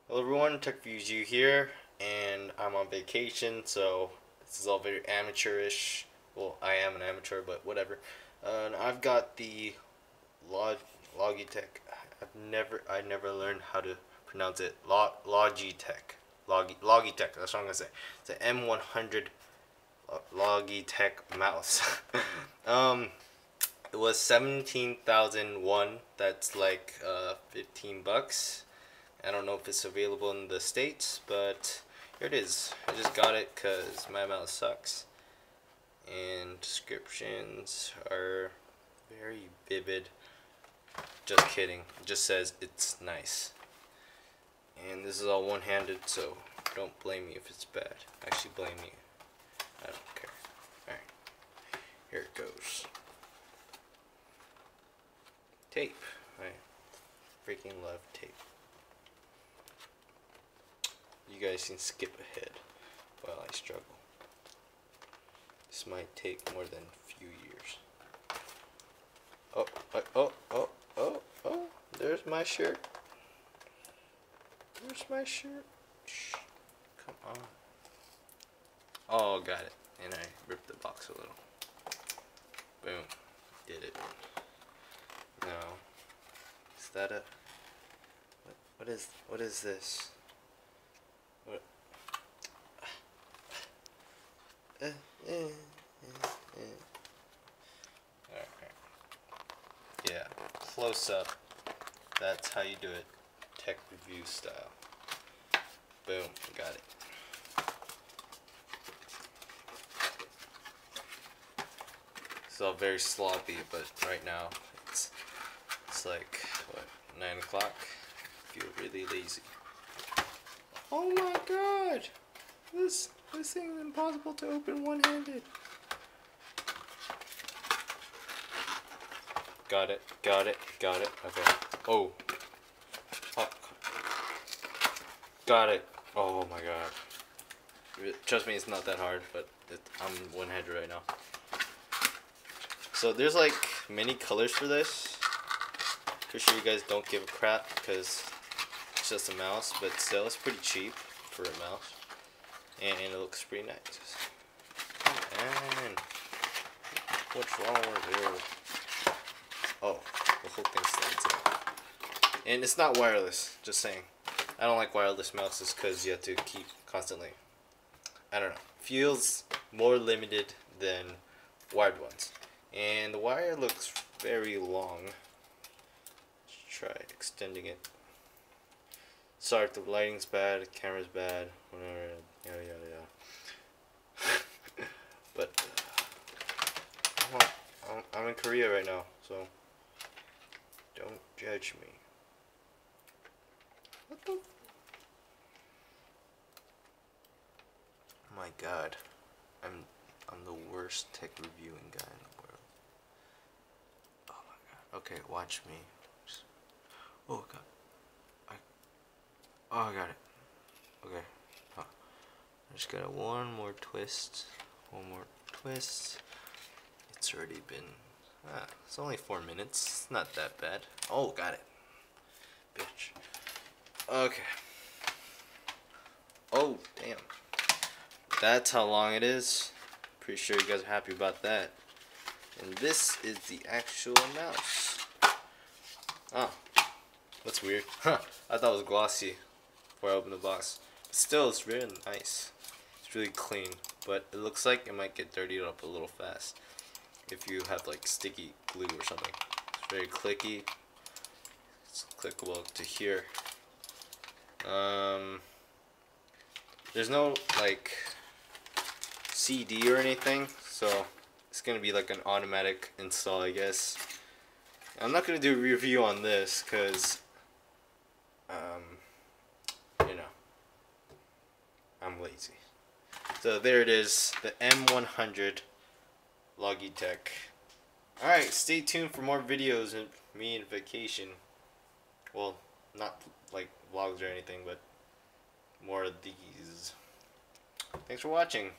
Hello everyone, TechViewsU here, and I'm on vacation, so this is all very amateurish. Well, I am an amateur, but whatever. And I've got the Log Logitech. I never learned how to pronounce it. Logitech. Logitech. That's what I'm gonna say. It's an M100 Logitech mouse. um, it was 17,001. That's like 15 bucks. I don't know if it's available in the States, but here it is. I just got it because my mouse sucks. And descriptions are very vivid. Just kidding. It just says it's nice. And this is all one-handed, so don't blame me if it's bad. Actually, blame me. I don't care. Alright. Here it goes. Tape. I freaking love tape. You guys can skip ahead while I struggle. This might take more than a few years. Oh, there's my shirt. There's my shirt. Shh. Come on. Oh, got it. And I ripped the box a little. Boom. Did it. Now, is that a... What is this? What? Alright. Yeah, close up. That's how you do it. Tech review style. Boom, got it. It's all very sloppy, but right now it's like what, 9 o'clock. I feel really lazy. Oh my god! This thing is impossible to open one-handed. Got it. Okay. Oh. Got it. Oh my god. Trust me, it's not that hard, but I'm one-handed right now. So there's like many colors for this. Pretty sure you guys don't give a crap because it's just a mouse, but still it's pretty cheap for a mouse. And it looks pretty nice. And what's wrong with you? Oh, the whole thing stands up. And it's not wireless, just saying. I don't like wireless mouses because you have to keep constantly. I don't know. Feels more limited than wired ones. And the wire looks very long. Let's try extending it. Sorry if the lighting's bad, the camera's bad, whatever, yada. But I'm in Korea right now, so don't judge me. What the? Oh my god, I'm the worst tech reviewing guy in the world. Oh my god. Okay, watch me. Oh god. I got it. Okay. I just got one more twist. It's already been... it's only 4 minutes. It's not that bad. Oh, got it. Bitch. Okay. Oh, damn. That's how long it is. Pretty sure you guys are happy about that. And this is the actual mouse. Oh. That's weird. Huh. I thought it was glossy before I opened the box. But still, it's really nice. It's really clean. But it looks like it might get dirtied up a little fast if you have like sticky glue or something. It's very clicky. It's clickable to here. There's no like CD or anything, so it's gonna be like an automatic install, I guess. I'm not gonna do a review on this because you know, I'm lazy. So there it is, the M100 Logitech. Alright, stay tuned for more videos of me on vacation. Well, not like vlogs or anything, but more of these. Thanks for watching.